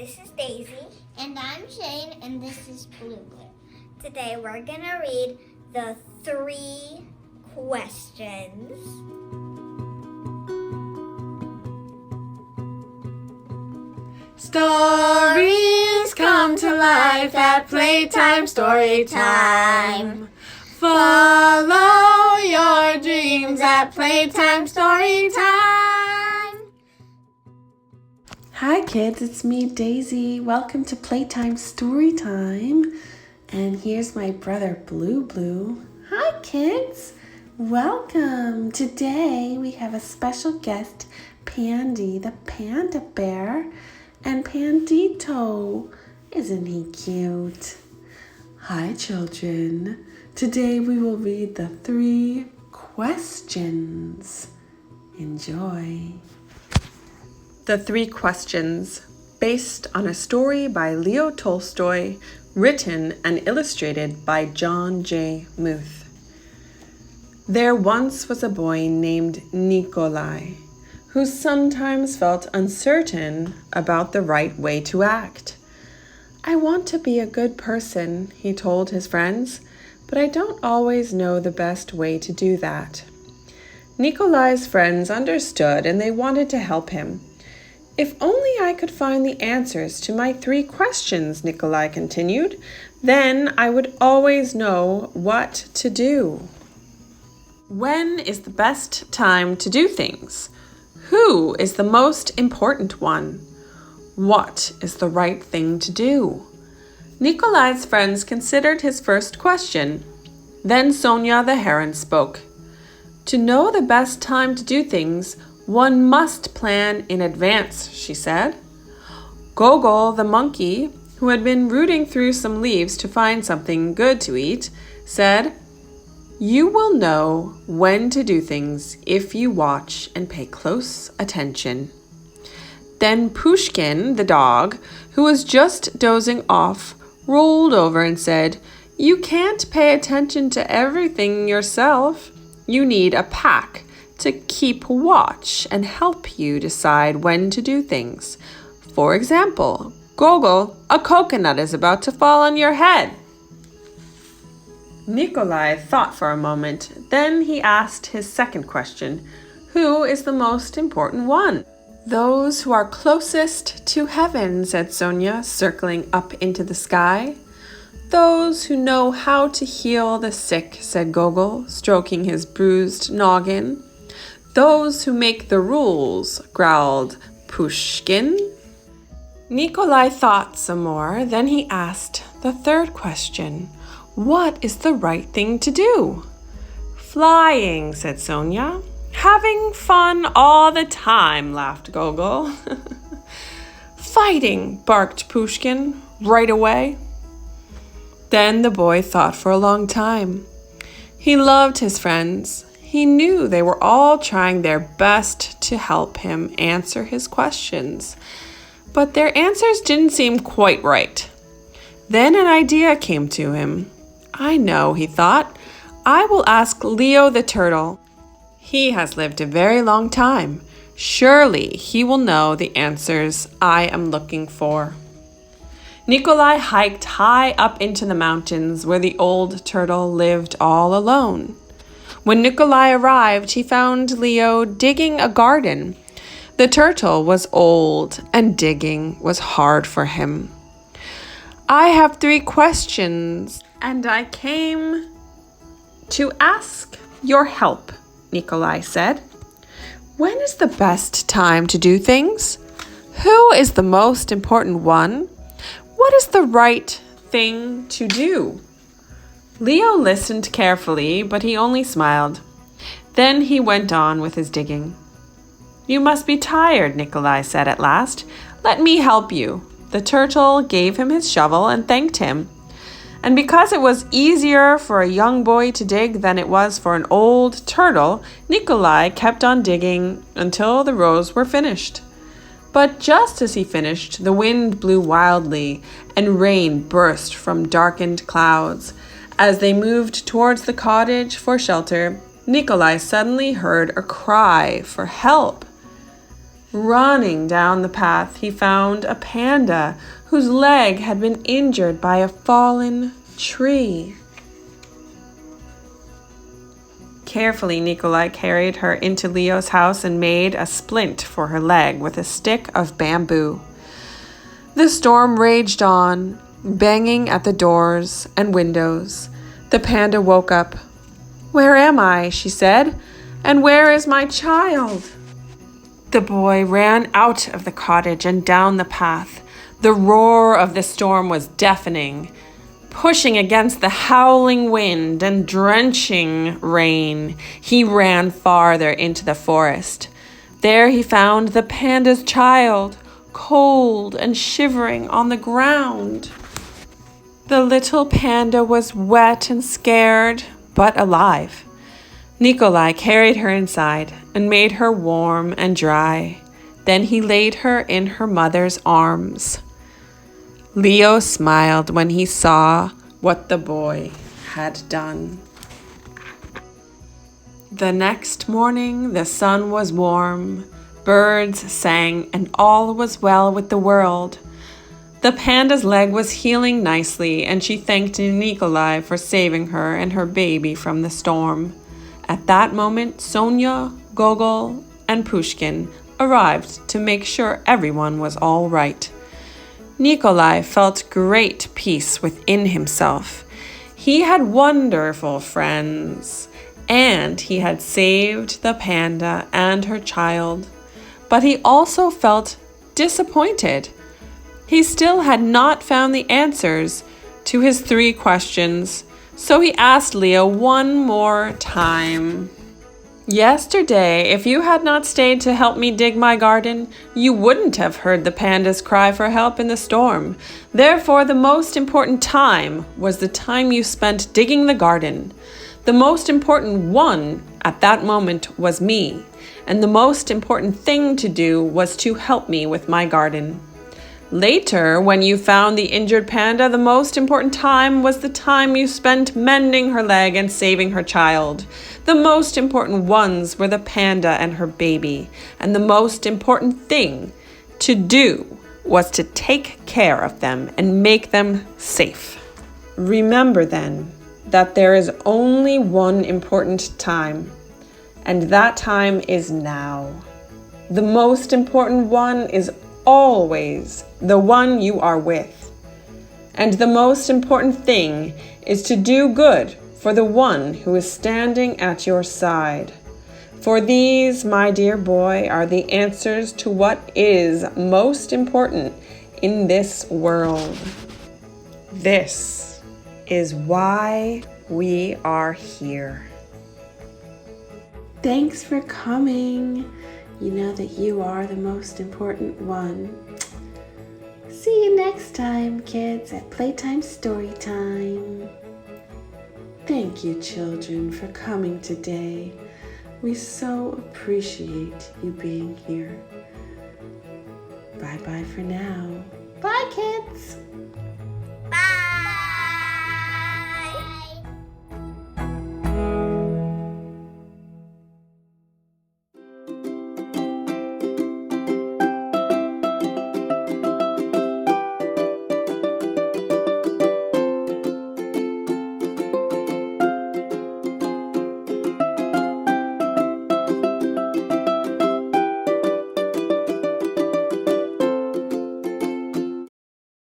This is Daisy. And I'm Shane, and this is Blue Blue. Today we're gonna read the Three Questions. Stories come to life at playtime, story time. Follow your dreams at playtime, story time. Hi kids, it's me, Daisy. Welcome to Playtime Story Time. And here's my brother, Blue Blue. Hi kids, welcome. Today we have a special guest, Pandy, the panda bear, and Pandito. Isn't he cute? Hi children. Today we will read the Three Questions. Enjoy. The Three Questions, based on a story by Leo Tolstoy, written and illustrated by Jon J. Muth. There once was a boy named Nikolai, who sometimes felt uncertain about the right way to act. I want to be a good person, he told his friends, but I don't always know the best way to do that. Nikolai's friends understood and they wanted to help him. If only I could find the answers to my 3 questions, Nikolai continued, then I would always know what to do. When is the best time to do things? Who is the most important one? What is the right thing to do? Nikolai's friends considered his first question. Then Sonia the heron spoke. To know the best time to do things, one must plan in advance, she said. Gogol the monkey, who had been rooting through some leaves to find something good to eat, said, You will know when to do things if you watch and pay close attention. Then Pushkin, the dog, who was just dozing off, rolled over and said, You can't pay attention to everything yourself. You need a pack to keep watch and help you decide when to do things. For example, Gogol, a coconut is about to fall on your head. Nikolai thought for a moment. Then he asked his second question. Who is the most important one? Those who are closest to heaven, said Sonia, circling up into the sky. Those who know how to heal the sick, said Gogol, stroking his bruised noggin. Those who make the rules, growled Pushkin. Nikolai thought some more. Then he asked the third question. What is the right thing to do? Flying, said Sonia. Having fun all the time, laughed Gogol. Fighting, barked Pushkin, right away. Then the boy thought for a long time. He loved his friends. He knew they were all trying their best to help him answer his questions, but their answers didn't seem quite right. Then an idea came to him. I know, he thought. I will ask Leo the turtle. He has lived a very long time. Surely he will know the answers I am looking for. Nikolai hiked high up into the mountains where the old turtle lived all alone. When Nikolai arrived, he found Leo digging a garden. The turtle was old and digging was hard for him. I have 3 questions and I came to ask your help, Nikolai said. When is the best time to do things? Who is the most important one? What is the right thing to do? Leo listened carefully, but he only smiled. Then he went on with his digging. You must be tired, Nikolai said at last. Let me help you. The turtle gave him his shovel and thanked him. And because it was easier for a young boy to dig than it was for an old turtle, Nikolai kept on digging until the rows were finished. But just as he finished, the wind blew wildly and rain burst from darkened clouds. As they moved towards the cottage for shelter, Nikolai suddenly heard a cry for help. Running down the path, he found a panda whose leg had been injured by a fallen tree. Carefully, Nikolai carried her into Leo's house and made a splint for her leg with a stick of bamboo. The storm raged on, banging at the doors and windows. The panda woke up. "Where am I?" she said. "And where is my child?" The boy ran out of the cottage and down the path. The roar of the storm was deafening. Pushing against the howling wind and drenching rain, he ran farther into the forest. There he found the panda's child, cold and shivering on the ground. The little panda was wet and scared, but alive. Nikolai carried her inside and made her warm and dry. Then he laid her in her mother's arms. Leo smiled when he saw what the boy had done. The next morning, the sun was warm, birds sang, and all was well with the world. The panda's leg was healing nicely, and she thanked Nikolai for saving her and her baby from the storm. At that moment, Sonia, Gogol, and Pushkin arrived to make sure everyone was all right. Nikolai felt great peace within himself. He had wonderful friends, and he had saved the panda and her child. But he also felt disappointed. He still had not found the answers to his 3 questions, so he asked Leo one more time. "Yesterday, if you had not stayed to help me dig my garden, you wouldn't have heard the panda's cry for help in the storm. Therefore, the most important time was the time you spent digging the garden. The most important one at that moment was me, and the most important thing to do was to help me with my garden. Later, when you found the injured panda, the most important time was the time you spent mending her leg and saving her child. The most important ones were the panda and her baby, and the most important thing to do was to take care of them and make them safe. Remember then that there is only one important time, and that time is now. The most important one is always the one you are with. And the most important thing is to do good for the one who is standing at your side. For these, my dear boy, are the answers to what is most important in this world. This is why we are here." Thanks for coming. You know that you are the most important one. See you next time, kids, at Playtime Storytime. Thank you, children, for coming today. We so appreciate you being here. Bye-bye for now. Bye, kids.